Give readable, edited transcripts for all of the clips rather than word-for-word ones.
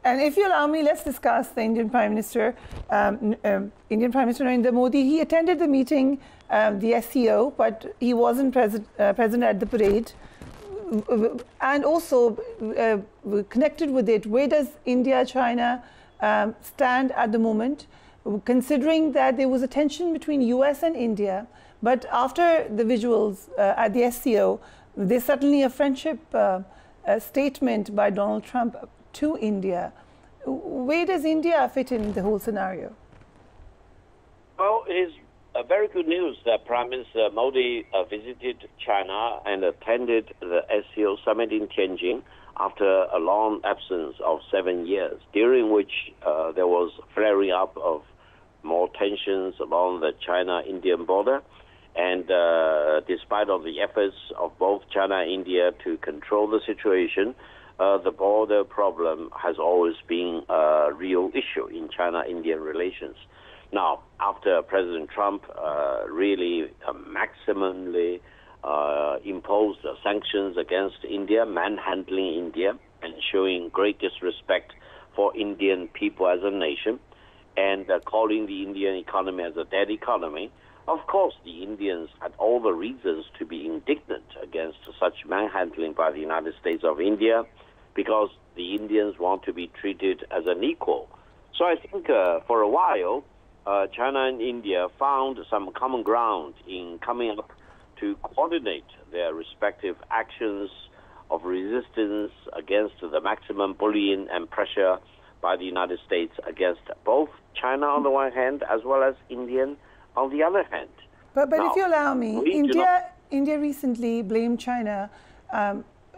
And if you allow me, let's discuss the Indian Prime Minister, Indian Prime Minister Narendra Modi. He attended the meeting, the SCO, but he wasn't present at the parade. And also, connected with it, where does India, China stand at the moment, considering that there was a tension between US and India, but after the visuals at the SCO, there's suddenly a friendship statement by Donald Trump to India. Where does India fit in the whole scenario? Well, it is very good news that Prime Minister Modi visited China and attended the SCO summit in Tianjin after a long absence of 7 years, during which there was flaring up of more tensions along the China-Indian border. And despite of the efforts of both China and India to control the situation, the border problem has always been a real issue in China-Indian relations. Now, after President Trump really maximally imposed sanctions against India, manhandling India, and showing great disrespect for Indian people as a nation, and calling the Indian economy as a dead economy, of course, the Indians had all the reasons to be indignant against such manhandling by the United States of India, because the Indians want to be treated as an equal. So I think for a while, China and India found some common ground in coming up to coordinate their respective actions of resistance against the maximum bullying and pressure by the United States against both China on the one hand as well as India on the other hand. But now, if you allow me, India recently blamed China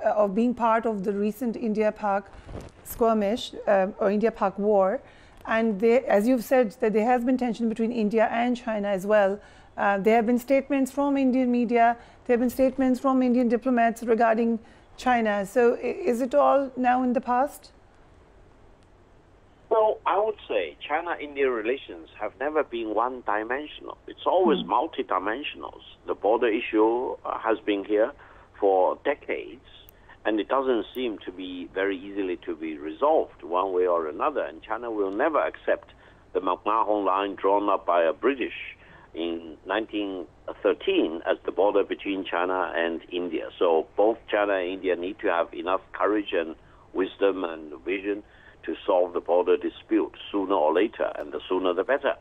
of being part of the recent India-Pak skirmish or India-Pak war. And as you've said, that there has been tension between India and China as well. There have been statements from Indian media, there have been statements from Indian diplomats regarding China. So is it all now in the past? Well, I would say China-India relations have never been one-dimensional. It's always multidimensional. The border issue has been here for decades, and it doesn't seem to be very easily to be resolved one way or another. And China will never accept the McMahon line drawn up by a British in 1913 as the border between China and India. So both China and India need to have enough courage and wisdom and vision to solve the border dispute sooner or later, and the sooner the better.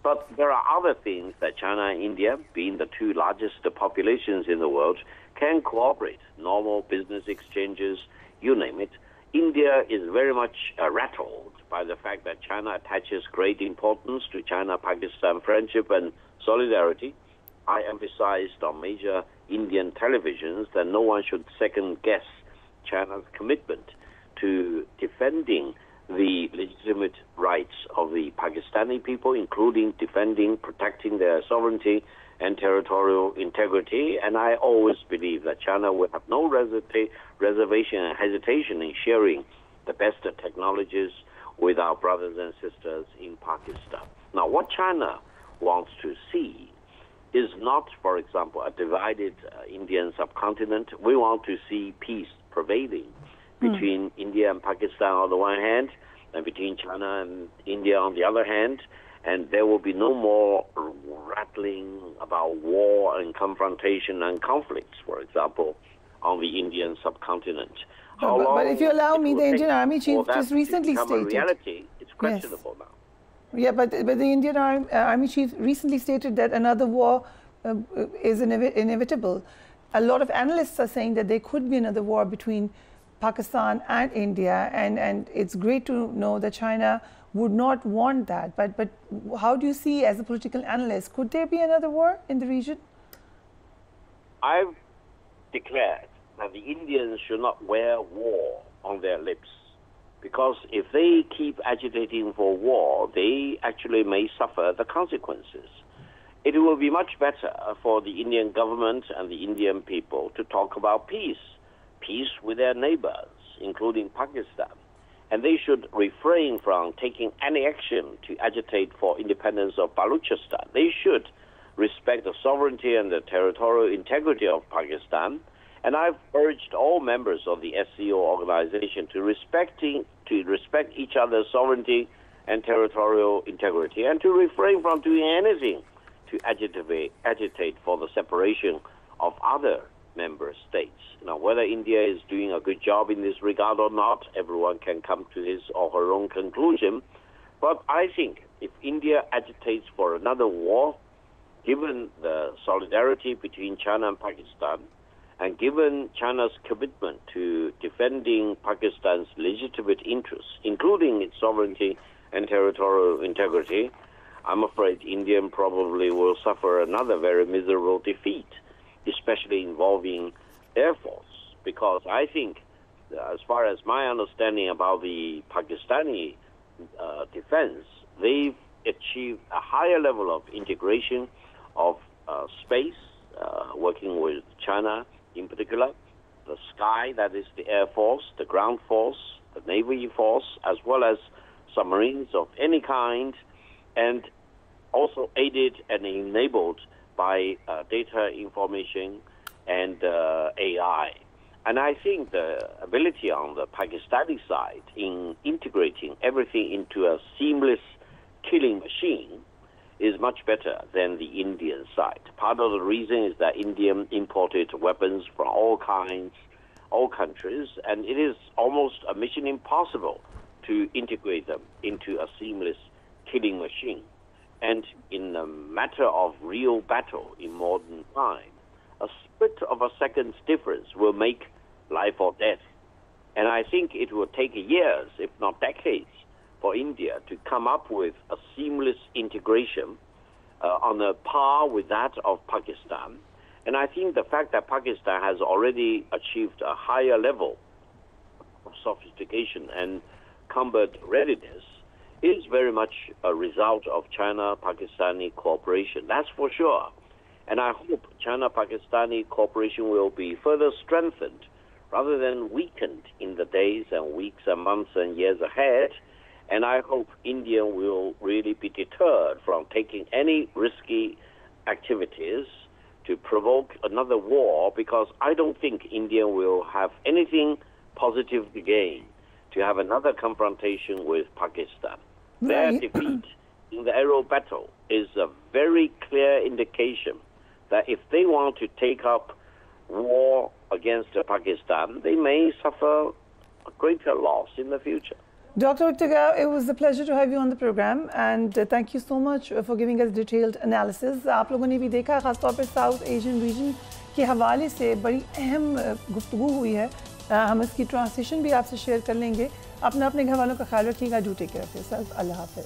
But there are other things that China and India, being the two largest populations in the world, can cooperate. Normal business exchanges, you name it. India is very much rattled by the fact that China attaches great importance to China-Pakistan friendship and solidarity. I emphasized on major Indian televisions that no one should second-guess China's commitment to defending the legitimate rights of the Pakistani people, including defending, protecting their sovereignty and territorial integrity. And I always believe that China will have no reservation and hesitation in sharing the best technologies with our brothers and sisters in Pakistan. Now, what China wants to see is not, for example, a divided Indian subcontinent. We want to see peace prevailing between India and Pakistan on the one hand, and between China and India on the other hand, and there will be no more rattling about war and confrontation and conflicts, for example, on the Indian subcontinent. But if you allow me, the Indian Army Chief just recently stated... reality, it's questionable now. Yeah, but the Indian Army Chief recently stated that another war is inevitable. A lot of analysts are saying that there could be another war between Pakistan and India, and it's great to know that China would not want that. But how do you see, as a political analyst, could there be another war in the region? I've declared that the Indians should not wear war on their lips, because if they keep agitating for war, they actually may suffer the consequences. It will be much better for the Indian government and the Indian people to talk about peace with their neighbors, including Pakistan. And they should refrain from taking any action to agitate for independence of Balochistan. They should respect the sovereignty and the territorial integrity of Pakistan And I've urged all members of the SCO organization to respect each other's sovereignty and territorial integrity, and to refrain from doing anything to agitate for the separation of other member states. Now, whether India is doing a good job in this regard or not, everyone can come to his or her own conclusion. But I think if India agitates for another war, given the solidarity between China and Pakistan, and given China's commitment to defending Pakistan's legitimate interests, including its sovereignty and territorial integrity, I'm afraid India probably will suffer another very miserable defeat, especially involving Air Force, because I think, as far as my understanding about the Pakistani defense, they've achieved a higher level of integration of space, working with China in particular, the sky, that is the Air Force, the ground force, the Navy force, as well as submarines of any kind, and also aided and enabled by data information and AI. And I think the ability on the Pakistani side in integrating everything into a seamless killing machine is much better than the Indian side. Part of the reason is that India imported weapons from all kinds, all countries, and it is almost a mission impossible to integrate them into a seamless killing machine. And in a matter of real battle in modern time, a split of a second's difference will make life or death. And I think it will take years, if not decades, for India to come up with a seamless integration on a par with that of Pakistan. And I think the fact that Pakistan has already achieved a higher level of sophistication and combat readiness is very much a result of China-Pakistani cooperation. That's for sure. And I hope China-Pakistani cooperation will be further strengthened rather than weakened in the days and weeks and months and years ahead. And I hope India will really be deterred from taking any risky activities to provoke another war, because I don't think India will have anything positive to gain to have another confrontation with Pakistan. Their defeat in the aerial battle is a very clear indication that if they want to take up war against Pakistan, they may suffer a greater loss in the future. Dr. Victor, it was a pleasure to have you on the program, and thank you so much for giving us detailed analysis. आप लोगों ने भी देखा, खासतौर पर south Asian region के हवाले से बड़ी अहम गुफ्तगू हुई है. हम इसकी ट्रांसलेशन भी आपसे शेयर कर लेंगे. अपने घर वालों का ख्याल रखिएगा. Do take care of yourself. अल्लाह हाफ़िज़.